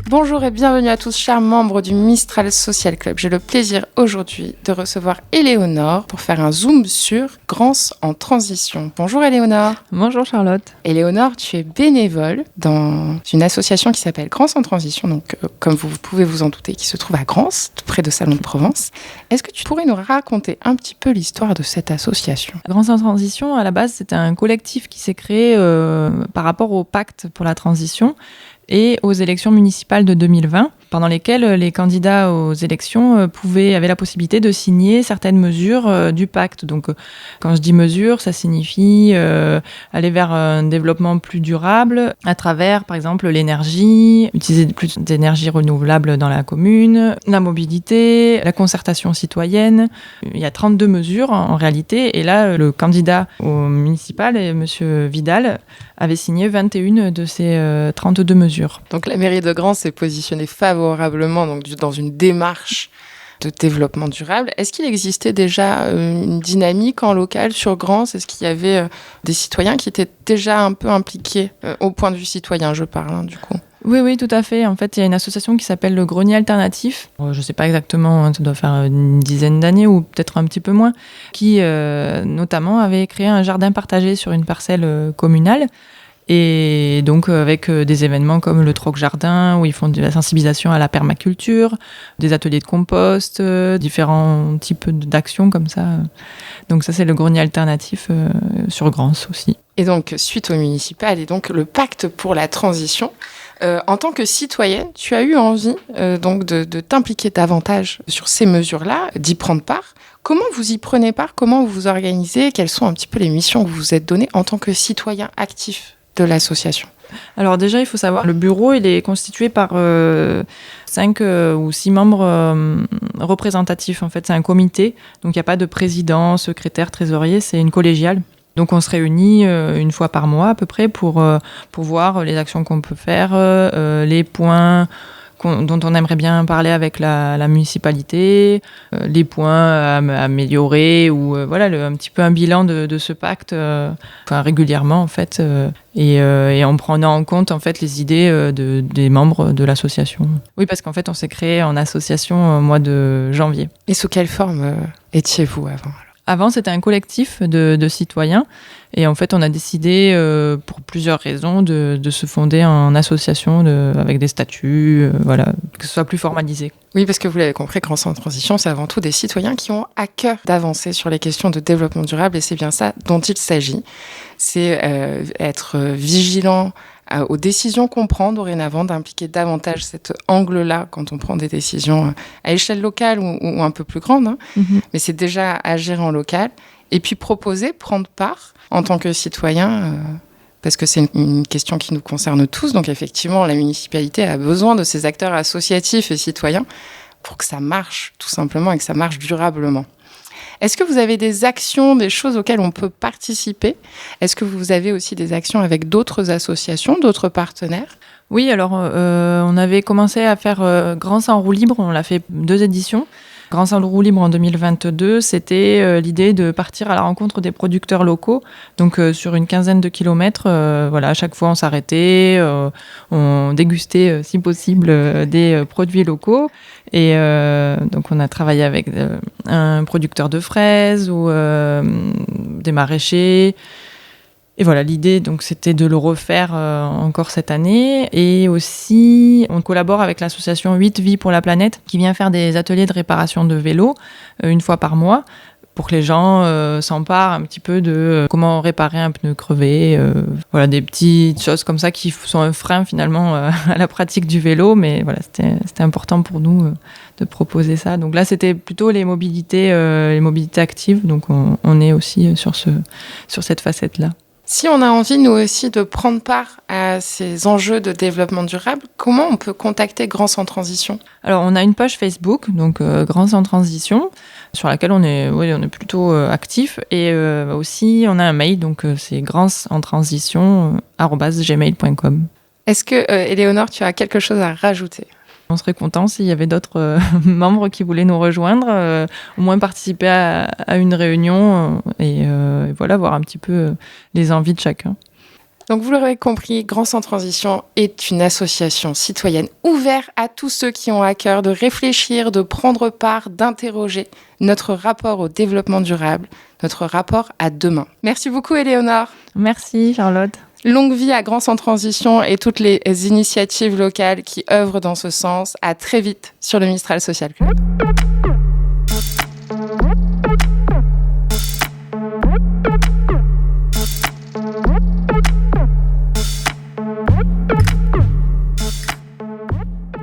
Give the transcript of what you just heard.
Bonjour et bienvenue à tous, chers membres du Mistral Social Club. J'ai le plaisir aujourd'hui de recevoir Éléonore pour faire un zoom sur Grance en transition. Bonjour Éléonore. Bonjour Charlotte. Éléonore, tu es bénévole dans une association qui s'appelle Grance en transition, donc comme vous pouvez vous en douter, qui se trouve à Grance, tout près de Salon de Provence. Est-ce que tu pourrais nous raconter un petit peu l'histoire de cette association ? Grance en transition, à la base, c'était un collectif qui s'est créé par rapport au pacte pour la transition et aux élections municipales de 2020, pendant lesquelles les candidats aux élections avaient la possibilité de signer certaines mesures du pacte. Donc, quand je dis mesures, ça signifie aller vers un développement plus durable à travers, par exemple, l'énergie, utiliser plus d'énergie renouvelable dans la commune, la mobilité, la concertation citoyenne. Il y a 32 mesures en réalité, et là, le candidat au municipal, M. Vidal, avait signé 21 de ces 32 mesures. Donc la mairie de Grance s'est positionnée favorablement donc, dans une démarche de développement durable. Est-ce qu'il existait déjà une dynamique en local sur Grance ? Est-ce qu'il y avait des citoyens qui étaient déjà un peu impliqués au point de vue citoyen, je parle, du coup ? Oui, tout à fait. En fait, il y a une association qui s'appelle le Grenier Alternatif. Je ne sais pas exactement, ça doit faire une dizaine d'années ou peut-être un petit peu moins, qui notamment avait créé un jardin partagé sur une parcelle communale. Et donc avec des événements comme le Troc Jardin, où ils font de la sensibilisation à la permaculture, des ateliers de compost, différents types d'actions comme ça. Donc ça, c'est le Grenier Alternatif sur Grance aussi. Et donc, suite au municipal et donc le pacte pour la transition, en tant que citoyenne, tu as eu envie donc de t'impliquer davantage sur ces mesures-là, d'y prendre part. Comment vous y prenez part ? Comment vous vous organisez ? Quelles sont un petit peu les missions que vous vous êtes données en tant que citoyen actif de l'association ? Alors déjà, il faut savoir, le bureau, il est constitué par 5 ou 6 membres représentatifs. En fait, c'est un comité, donc il n'y a pas de président, secrétaire, trésorier, c'est une collégiale. Donc on se réunit une fois par mois à peu près pour voir les actions qu'on peut faire, les points dont on aimerait bien parler avec la municipalité, les points à améliorer ou un petit peu un bilan de ce pacte régulièrement en fait et en prenant en compte en fait les idées des membres de l'association. Oui, parce qu'en fait on s'est créé en association au mois de janvier. Et sous quelle forme étiez-vous avant ? Avant, c'était un collectif de citoyens. Et en fait, on a décidé, pour plusieurs raisons, de se fonder en association avec des statuts, que ce soit plus formalisé. Oui, parce que vous l'avez compris, Grance en transition, c'est avant tout des citoyens qui ont à cœur d'avancer sur les questions de développement durable. Et c'est bien ça dont il s'agit. C'est être vigilant aux décisions qu'on prend dorénavant, d'impliquer davantage cet angle-là quand on prend des décisions à échelle locale ou un peu plus grande. Hein. Mm-hmm. Mais c'est déjà agir en local. Et puis proposer, prendre part en tant que citoyen, parce que c'est une question qui nous concerne tous. Donc effectivement, la municipalité a besoin de ces acteurs associatifs et citoyens pour que ça marche tout simplement et que ça marche durablement. Est-ce que vous avez des actions, des choses auxquelles on peut participer ? Est-ce que vous avez aussi des actions avec d'autres associations, d'autres partenaires ? Oui, alors on avait commencé à faire Grance en roue libre, on l'a fait 2 éditions. Grance en roue libre en 2022, c'était l'idée de partir à la rencontre des producteurs locaux. Donc sur une quinzaine de kilomètres, à chaque fois on s'arrêtait, on dégustait si possible des produits locaux. Et donc on a travaillé avec un producteur de fraises ou des maraîchers. Et voilà, l'idée, donc, c'était de le refaire encore cette année. Et aussi, on collabore avec l'association 8 Vies pour la planète, qui vient faire des ateliers de réparation de vélos une fois par mois, pour que les gens s'emparent un petit peu de comment réparer un pneu crevé. Des petites choses comme ça qui sont un frein finalement à la pratique du vélo. Mais voilà, c'était important pour nous de proposer ça. Donc là, c'était plutôt les mobilités actives. Donc on est aussi sur cette facette-là. Si on a envie, nous aussi, de prendre part à ces enjeux de développement durable, comment on peut contacter Grance en transition ? Alors, on a une page Facebook, donc Grance en transition, sur laquelle on est plutôt actif. Et aussi, on a un mail, donc c'est granceentransition@gmail.com. Est-ce que, Éléonore, tu as quelque chose à rajouter ? On serait content s'il y avait d'autres membres qui voulaient nous rejoindre, au moins participer à une réunion et voir un petit peu les envies de chacun. Donc vous l'aurez compris, Grand Sans Transition est une association citoyenne ouverte à tous ceux qui ont à cœur de réfléchir, de prendre part, d'interroger notre rapport au développement durable, notre rapport à demain. Merci beaucoup Éléonore. Merci Charlotte. Longue vie à Grand Sans Transition et toutes les initiatives locales qui œuvrent dans ce sens. À très vite sur le Mistral Social Club.